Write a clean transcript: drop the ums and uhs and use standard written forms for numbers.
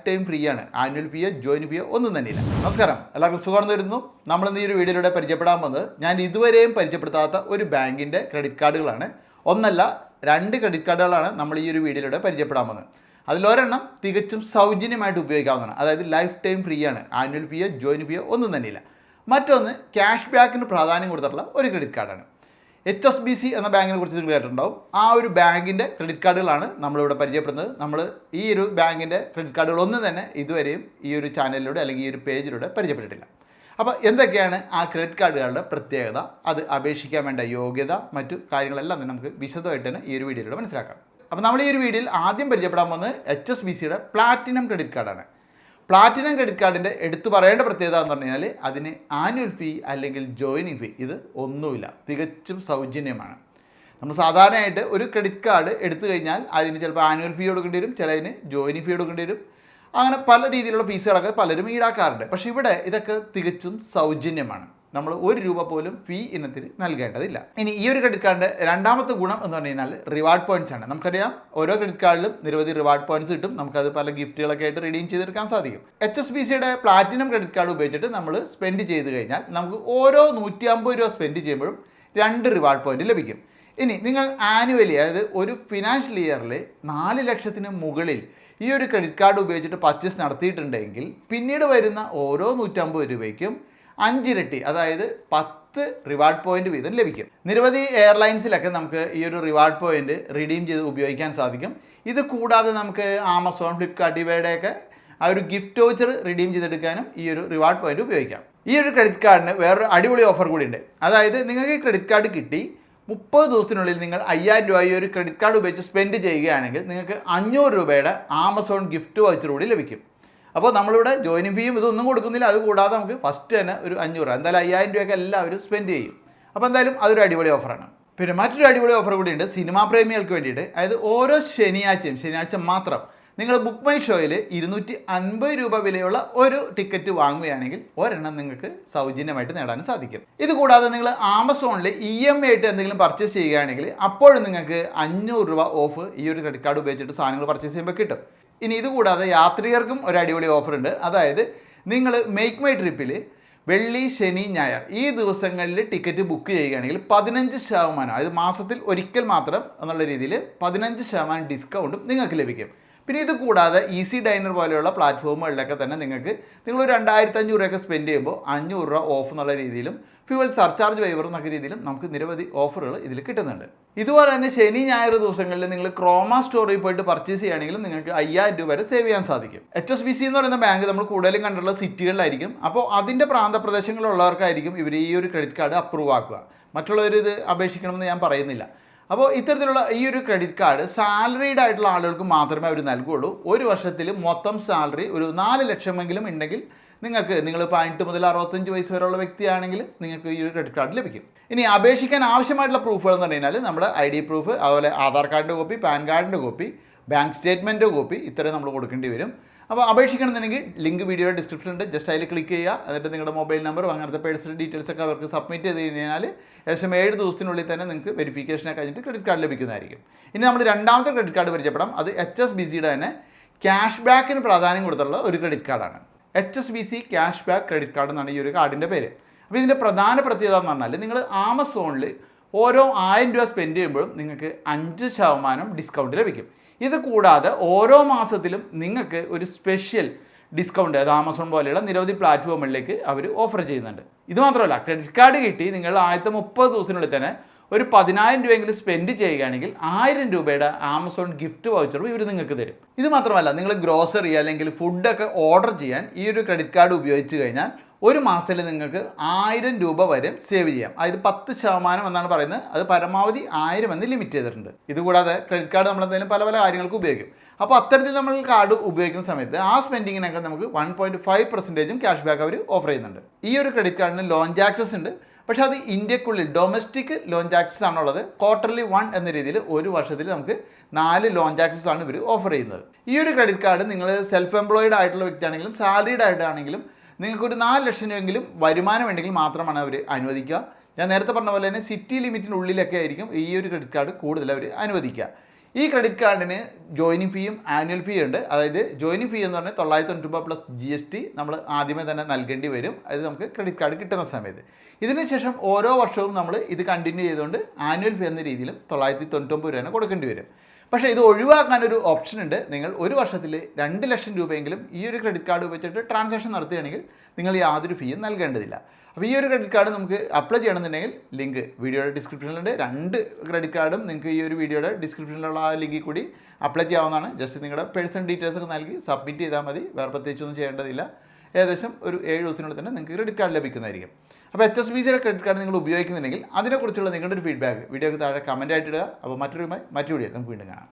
Time free ആണ്. Annual ഫീയോ join ഫീയോ ഒന്നും തന്നെയില്ല. നമസ്കാരം, എല്ലാവർക്കും സുഖം തരുന്നു. നമ്മളിന്ന് ഈ ഒരു വീഡിയോയിലൂടെ പരിചയപ്പെടാൻ പോകുന്നത് ഞാൻ ഇതുവരെയും പരിചയപ്പെടുത്താത്ത ഒരു ബാങ്കിൻ്റെ ക്രെഡിറ്റ് കാർഡുകളാണ്. ഒന്നല്ല, 2 ക്രെഡിറ്റ് കാർഡുകളാണ് നമ്മൾ ഈ ഒരു വീഡിയോയിലൂടെ പരിചയപ്പെടാൻ പോകുന്നത്. അതിലൊരെണ്ണം തികച്ചും സൗജന്യമായിട്ട് ഉപയോഗിക്കാവുന്നതാണ്. അതായത് ലൈഫ് ടൈം ഫ്രീ ആണ്. ആനുവൽ ഫീയോ ജോയിൻ ഫീയോ ഒന്നും തന്നെയില്ല. മറ്റൊന്ന് ക്യാഷ് ബാക്കിന് പ്രാധാന്യം കൊടുത്തിട്ടുള്ള ഒരു ക്രെഡിറ്റ് കാർഡാണ്. HSBC എന്ന ബാങ്കിനെ കുറിച്ച് നിങ്ങൾ കേട്ടിട്ടുണ്ടാവും. ആ ഒരു ബാങ്കിൻ്റെ ക്രെഡിറ്റ് കാർഡുകളാണ് നമ്മളിവിടെ പരിചയപ്പെടുന്നത്. നമ്മൾ ഈ ഒരു ബാങ്കിൻ്റെ ക്രെഡിറ്റ് കാർഡുകളൊന്നും തന്നെ ഇതുവരെയും ഈ ഒരു ചാനലിലൂടെ അല്ലെങ്കിൽ ഈ ഒരു പേജിലൂടെ പരിചയപ്പെട്ടിട്ടില്ല. അപ്പോൾ എന്തൊക്കെയാണ് ആ ക്രെഡിറ്റ് കാർഡുകളുടെ പ്രത്യേകത, അത് അപേക്ഷിക്കാൻ വേണ്ട യോഗ്യത, മറ്റു കാര്യങ്ങളെല്ലാം തന്നെ നമുക്ക് വിശദമായിട്ട് തന്നെ ഈ ഒരു വീഡിയോയിലൂടെ മനസ്സിലാക്കാം. അപ്പോൾ നമ്മൾ ഈ ഒരു വീഡിയോയിൽ ആദ്യം പരിചയപ്പെടാൻ പോകുന്നത് HSBCയുടെ പ്ലാറ്റിനം ക്രെഡിറ്റ് കാർഡാണ്. പ്ലാറ്റിനം ക്രെഡിറ്റ് കാർഡിൻ്റെ എടുത്തു പറയേണ്ട പ്രത്യേകത എന്ന് പറഞ്ഞു കഴിഞ്ഞാൽ അതിന് ആനുവൽ ഫീ അല്ലെങ്കിൽ ജോയിനിങ് ഫീ ഇത് ഒന്നുമില്ല, തികച്ചും സൗജന്യമാണ്. നമ്മൾ സാധാരണയായിട്ട് ഒരു ക്രെഡിറ്റ് കാർഡ് എടുത്തു കഴിഞ്ഞാൽ അതിന് ചിലപ്പോൾ ആനുവൽ ഫീ കൊടുക്കേണ്ടി വരും, ചിലതിന് ജോയിനിങ് ഫീ കൊടുക്കേണ്ടി വരും. അങ്ങനെ പല രീതിയിലുള്ള ഫീസുകളൊക്കെ പലരും ഈടാക്കാറുണ്ട്. പക്ഷേ ഇവിടെ ഇതൊക്കെ തികച്ചും സൗജന്യമാണ്. നമ്മൾ 1 രൂപ പോലും ഫീ ഇനത്തിന് നൽകേണ്ടതില്ല. ഇനി ഈ ഒരു ക്രെഡിറ്റ് കാർഡിൻ്റെ രണ്ടാമത്തെ ഗുണം എന്ന് പറഞ്ഞു കഴിഞ്ഞാൽ റിവാർഡ് പോയിൻറ്റ്സ് ആണ്. നമുക്കറിയാം, ഓരോ ക്രെഡിറ്റ് കാർഡിലും നിരവധി റിവാർഡ് പോയിൻറ്റ്സ് കിട്ടും. നമുക്കത് പല ഗിഫ്റ്റുകളൊക്കെ ആയിട്ട് റിഡീം ചെയ്തെടുക്കാൻ സാധിക്കും. HSBCയുടെ പ്ലാറ്റിനം ക്രെഡിറ്റ് കാർഡ് ഉപയോഗിച്ചിട്ട് നമ്മൾ സ്പെൻഡ് ചെയ്ത് കഴിഞ്ഞാൽ നമുക്ക് ഓരോ 150 രൂപ സ്പെൻഡ് ചെയ്യുമ്പോഴും 2 റിവാർഡ് പോയിൻറ്റ് ലഭിക്കും. ഇനി നിങ്ങൾ ആനുവലി, അതായത് ഒരു ഫിനാൻഷ്യൽ ഇയറിൽ 4 ലക്ഷത്തിന് മുകളിൽ ഈ ഒരു ക്രെഡിറ്റ് കാർഡ് ഉപയോഗിച്ചിട്ട് പർച്ചേസ് നടത്തിയിട്ടുണ്ടെങ്കിൽ പിന്നീട് വരുന്ന ഓരോ 150 രൂപയ്ക്കും 5 ഇരട്ടി, അതായത് 10 റിവാർഡ് പോയിന്റ് വീതം ലഭിക്കും. നിരവധി എയർലൈൻസിലൊക്കെ നമുക്ക് ഈ ഒരു റിവാർഡ് പോയിന്റ് റിഡീം ചെയ്ത് ഉപയോഗിക്കാൻ സാധിക്കും. ഇത് കൂടാതെ നമുക്ക് ആമസോൺ, ഫ്ലിപ്കാർട്ട് ഇവയുടെയൊക്കെ ആ ഒരു ഗിഫ്റ്റ് വൗച്ചർ റിഡീം ചെയ്തെടുക്കാനും ഈ ഒരു റിവാർഡ് പോയിന്റ് ഉപയോഗിക്കാം. ഈ ഒരു ക്രെഡിറ്റ് കാർഡിന് വേറൊരു അടിപൊളി ഓഫർ കൂടി ഉണ്ട്. അതായത് നിങ്ങൾക്ക് ഈ ക്രെഡിറ്റ് കാർഡ് കിട്ടി 30 ദിവസത്തിനുള്ളിൽ നിങ്ങൾ 5000 രൂപ ഈ ഒരു ക്രെഡിറ്റ് കാർഡ് ഉപയോഗിച്ച് സ്പെൻഡ് ചെയ്യുകയാണെങ്കിൽ നിങ്ങൾക്ക് 500 രൂപയുടെ ആമസോൺ ഗിഫ്റ്റ് വൗച്ചർ കൂടി ലഭിക്കും. അപ്പോൾ നമ്മളിവിടെ ജോയിനിങ് ഫീയും ഇതൊന്നും കൊടുക്കുന്നില്ല. അതുകൂടാതെ നമുക്ക് ഫസ്റ്റ് തന്നെ ഒരു 500, എന്തായാലും 5000 രൂപയൊക്കെ എല്ലാവരും സ്പെൻഡ് ചെയ്യും. അപ്പോൾ എന്തായാലും അതൊരു അടിപൊളി ഓഫറാണ്. പിന്നെ മറ്റൊരു അടിപൊളി ഓഫർ കൂടിയുണ്ട് സിനിമാ പ്രേമികൾക്ക് വേണ്ടിയിട്ട്. അതായത് ഓരോ ശനിയാഴ്ച മാത്രം നിങ്ങൾ ബുക്ക് മൈ ഷോയിൽ 250 രൂപ വിലയുള്ള ഒരു ടിക്കറ്റ് വാങ്ങുകയാണെങ്കിൽ ഒരെണ്ണം നിങ്ങൾക്ക് സൗജന്യമായിട്ട് നേടാൻ സാധിക്കും. ഇതുകൂടാതെ നിങ്ങൾ ആമസോണിൽ EMI ആയിട്ട് എന്തെങ്കിലും പർച്ചേസ് ചെയ്യുകയാണെങ്കിൽ അപ്പോഴും നിങ്ങൾക്ക് 500 രൂപ ഓഫ് ഈ ഒരു ക്രെഡിറ്റ് കാർഡ് ഉപയോഗിച്ചിട്ട് സാധനങ്ങൾ പർച്ചേസ് ചെയ്യുമ്പോൾ കിട്ടും. ഇനി ഇതുകൂടാതെ യാത്രികർക്കും ഒരു അടിപൊളി ഓഫർ ഉണ്ട്. അതായത് നിങ്ങൾ മേക്ക് മൈ ട്രിപ്പിൽ വെള്ളി, ശനി, ഞായർ ഈ ദിവസങ്ങളിൽ ടിക്കറ്റ് ബുക്ക് ചെയ്യുകയാണെങ്കിൽ 15%, അതായത് മാസത്തിൽ ഒരിക്കൽ മാത്രം എന്നുള്ള രീതിയിൽ 15% ഡിസ്കൗണ്ടും നിങ്ങൾക്ക് ലഭിക്കും. പിന്നെ ഇത് കൂടാതെ ഈസി ഡൈനർ പോലെയുള്ള പ്ലാറ്റ്ഫോമുകളിലൊക്കെ തന്നെ നിങ്ങളൊരു 2500 രൂപയൊക്കെ സ്പെൻഡ് ചെയ്യുമ്പോൾ 500 രൂപ ഓഫ് എന്നുള്ള രീതിയിലും ഫ്യൂവൽ സർചാർജ് വൈവർ എന്നൊക്കെ രീതിയിലും നമുക്ക് നിരവധി ഓഫറുകൾ ഇതിൽ കിട്ടുന്നുണ്ട്. ഇതുപോലെ തന്നെ ശനി, ഞായർ ദിവസങ്ങളിൽ നിങ്ങൾ ക്രോമ സ്റ്റോറിൽ പോയിട്ട് പർച്ചേസ് ചെയ്യുകയാണെങ്കിലും നിങ്ങൾക്ക് 5000 രൂപ വരെ സേവ് ചെയ്യാൻ സാധിക്കും. HSBC എന്ന് പറയുന്ന ബാങ്ക് നമ്മൾ കൂടുതലും കണ്ടുള്ള സിറ്റികളിലായിരിക്കും. അപ്പോൾ അതിൻ്റെ പ്രാന്തപ്രദേശങ്ങളിലുള്ളവർക്കായിരിക്കും ഇവർ ഈ ഒരു ക്രെഡിറ്റ് കാർഡ് അപ്രൂവ് ആക്കുക. മറ്റുള്ളവർ ഇത് അപേക്ഷിക്കണമെന്ന് ഞാൻ പറയുന്നില്ല. അപ്പോൾ ഇത്തരത്തിലുള്ള ഈ ഒരു ക്രെഡിറ്റ് കാർഡ് സാലറീഡ് ആയിട്ടുള്ള ആളുകൾക്ക് മാത്രമേ അവർ നൽകുകയുള്ളൂ. ഒരു വർഷത്തിൽ മൊത്തം സാലറി ഒരു 4 ലക്ഷമെങ്കിലും ഉണ്ടെങ്കിൽ നിങ്ങൾ 18 മുതൽ 65 വയസ്സ് വരെയുള്ള വ്യക്തിയാണെങ്കിൽ നിങ്ങൾക്ക് ഈ ഒരു ക്രെഡിറ്റ് കാർഡ് ലഭിക്കും. ഇനി അപേക്ഷിക്കാൻ ആവശ്യമായിട്ടുള്ള പ്രൂഫുകൾ എന്ന് പറഞ്ഞു കഴിഞ്ഞാൽ നമ്മുടെ ID പ്രൂഫ്, അതുപോലെ ആധാർ കാർഡിൻ്റെ കോപ്പി, പാൻ കാർഡിൻ്റെ കോപ്പി, ബാങ്ക് സ്റ്റേറ്റ്മെൻറ്റ് കോപ്പി, ഇത്രയും നമ്മൾ കൊടുക്കേണ്ടി വരും. അപ്പോൾ അപേക്ഷിക്കണമെന്നുണ്ടെങ്കിൽ ലിങ്ക് വീഡിയോയുടെ ഡിസ്ക്രിപ്ഷനുണ്ട്, ജസ്റ്റ് അതിൽ ക്ലിക്ക് ചെയ്യുക. എന്നിട്ട് നിങ്ങളുടെ മൊബൈൽ നമ്പറും അങ്ങനത്തെ പേഴ്സണൽ ഡീറ്റെയിൽസ് ഒക്കെ അവർക്ക് സബ്മിറ്റ് ചെയ്ത് കഴിഞ്ഞാൽ ഏകദേശം 7 ദിവസത്തിനുള്ളിൽ തന്നെ നിങ്ങൾക്ക് വെരിഫിക്കേഷനൊക്കെ കഴിഞ്ഞിട്ട് ക്രെഡിറ്റ് കാർഡ് ലഭിക്കുന്നതായിരിക്കും. ഇനി നമ്മൾ രണ്ടാമത്തെ ക്രെഡിറ്റ് കാർഡ് പരിചയപ്പെടാം. അത് HSBCയുടെ തന്നെ ക്യാഷ് ബാക്കിന് പ്രാധാന്യം കൊടുത്തുള്ള ഒരു ക്രെഡിറ്റ് കാർഡാണ്. HSBC cash back credit card എന്നാണ് ഈ ഒരു കാർഡിൻ്റെ പേര്. അപ്പോൾ ഇതിൻ്റെ പ്രധാന പ്രത്യേകത എന്ന് പറഞ്ഞാൽ നിങ്ങൾ ആമസോണിൽ ഓരോ 1000 രൂപ സ്പെൻഡ് ചെയ്യുമ്പോഴും നിങ്ങൾക്ക് 5% ഡിസ്കൗണ്ട് ലഭിക്കും. ഇത് കൂടാതെ ഓരോ മാസത്തിലും നിങ്ങൾക്ക് ഒരു സ്പെഷ്യൽ ഡിസ്കൗണ്ട്, അത് ആമസോൺ പോലെയുള്ള നിരവധി പ്ലാറ്റ്ഫോമുകളിലേക്ക് അവർ ഓഫർ ചെയ്യുന്നുണ്ട്. ഇത് മാത്രമല്ല, ക്രെഡിറ്റ് കാർഡ് കിട്ടി നിങ്ങൾ ആദ്യത്തെ 30 ദിവസത്തിനുള്ളിൽ തന്നെ ഒരു 10000 രൂപയെങ്കിലും സ്പെൻഡ് ചെയ്യുകയാണെങ്കിൽ 1000 രൂപയുടെ ആമസോൺ ഗിഫ്റ്റ് വൗച്ചറും ഇവർ നിങ്ങൾക്ക് തരും. ഇത് മാത്രമല്ല, നിങ്ങൾ ഗ്രോസറി അല്ലെങ്കിൽ ഫുഡൊക്കെ ഓർഡർ ചെയ്യാൻ ഈ ഒരു ക്രെഡിറ്റ് കാർഡ് ഉപയോഗിച്ച് കഴിഞ്ഞാൽ ഒരു മാസത്തിൽ നിങ്ങൾക്ക് 1000 രൂപ വരെ സേവ് ചെയ്യാം. അതായത് 10% എന്നാണ് പറയുന്നത്. അത് പരമാവധി 1000 എന്ന് ലിമിറ്റ് ചെയ്തിട്ടുണ്ട്. ഇതുകൂടാതെ ക്രെഡിറ്റ് കാർഡ് നമ്മൾ എന്തെങ്കിലും പല കാര്യങ്ങൾക്ക് ഉപയോഗിക്കും. അപ്പോൾ അത്തരത്തിൽ നമ്മൾ കാർഡ് ഉപയോഗിക്കുന്ന സമയത്ത് ആ സ്പെൻഡിങ്ങിനൊക്കെ നമുക്ക് 1.5% ക്യാഷ് ബാക്ക് അവർ ഓഫർ ചെയ്യുന്നുണ്ട്. ഈ ഒരു ക്രെഡിറ്റ് കാർഡിന് ലോഞ്ച് ആക്സസ് ഉണ്ട്. പക്ഷേ അത് ഇന്ത്യക്കുള്ളിൽ ഡൊമസ്റ്റിക് ലോഞ്ച് ആക്സസ് ആണുള്ളത്. ക്വാർട്ടർലി 1 എന്ന രീതിയിൽ ഒരു വർഷത്തിൽ നമുക്ക് 4 ലോഞ്ച് ആക്സസ് ആണ് ഇവർ ഓഫർ ചെയ്യുന്നത്. ഈ ഒരു ക്രെഡിറ്റ് കാർഡ് നിങ്ങൾ സെൽഫ് എംപ്ലോയിഡ് ആയിട്ടുള്ള വ്യക്തിയാണെങ്കിലും സാലറീഡ് ആയിട്ടാണെങ്കിലും നിങ്ങൾക്കൊരു 4 ലക്ഷം രൂപയെങ്കിലും വരുമാനം ഉണ്ടെങ്കിൽ മാത്രമാണ് അവർ അനുവദിക്കുക. ഞാൻ നേരത്തെ പറഞ്ഞ പോലെ തന്നെ സിറ്റി ലിമിറ്റിനുള്ളിലൊക്കെ ആയിരിക്കും ഈ ഒരു ക്രെഡിറ്റ് കാർഡ് കൂടുതൽ അവർ അനുവദിക്കുക. ഈ ക്രെഡിറ്റ് കാർഡിന് ജോയിനിങ് ഫീയും ആനുവൽ ഫീ ഉണ്ട്. അതായത് ജോയിനിങ് ഫീ എന്ന് പറഞ്ഞാൽ 999 പ്ലസ് GST നമ്മൾ ആദ്യമേ തന്നെ നൽകേണ്ടി വരും. അത് നമുക്ക് ക്രെഡിറ്റ് കാർഡ് കിട്ടുന്ന സമയത്ത്. ഇതിനുശേഷം ഓരോ വർഷവും നമ്മൾ ഇത് കണ്ടിന്യൂ ചെയ്തുകൊണ്ട് ആനുവൽ ഫീ എന്ന രീതിയിലും 999 രൂപ കൊടുക്കേണ്ടി വരും. പക്ഷേ ഇത് ഒഴിവാക്കാനൊരു ഓപ്ഷൻ ഉണ്ട്. നിങ്ങൾ ഒരു വർഷത്തിൽ 2 ലക്ഷം രൂപയെങ്കിലും ഈ ഒരു ക്രെഡിറ്റ് കാർഡ് ഉപയോഗിച്ചിട്ട് ട്രാൻസാക്ഷൻ നടത്തുകയാണെങ്കിൽ നിങ്ങൾ യാതൊരു ഫീയും നൽകേണ്ടതില്ല. അപ്പോൾ ഈ ഒരു ക്രെഡിറ്റ് കാർഡ് നമുക്ക് അപ്ലൈ ചെയ്യണമെന്നുണ്ടെങ്കിൽ ലിങ്ക് വീഡിയോയുടെ ഡിസ്ക്രിപ്ഷനിലുണ്ട്. 2 ക്രെഡിറ്റ് കാർഡും നിങ്ങൾക്ക് ഈ ഒരു വീഡിയോയുടെ ഡിസ്ക്രിപ്ഷനിലുള്ള ആ ലിങ്കിൽ കൂടി അപ്ലൈ ചെയ്യാവുന്നതാണ്. ജസ്റ്റ് നിങ്ങളുടെ പേഴ്സണൽ ഡീറ്റെയിൽസ് ഒക്കെ നൽകി സബ്മിറ്റ് ചെയ്താൽ മതി. വേറെ പ്രത്യേകിച്ചൊന്നും ചെയ്യേണ്ടതില്ല. ഏകദേശം ഒരു 7 ദിവസത്തിനുള്ളിൽ തന്നെ നിങ്ങൾക്ക് ക്രെഡിറ്റ് കാർഡ് ലഭിക്കുന്നതായിരിക്കും. അപ്പോൾ HSBCയുടെ ക്രെഡിറ്റ് കാർഡ് നിങ്ങൾ ഉപയോഗിക്കുന്നുണ്ടെങ്കിൽ അതിനെക്കുറിച്ചുള്ള നിങ്ങളുടെ ഒരു ഫീഡ്ബാക്ക് വീഡിയോക്ക് താഴെ കമൻറ്റ് ആയിട്ട് ഇടുക. അപ്പോൾ മറ്റൊരു വീഡിയോ നമുക്ക് വീണ്ടും കാണാം.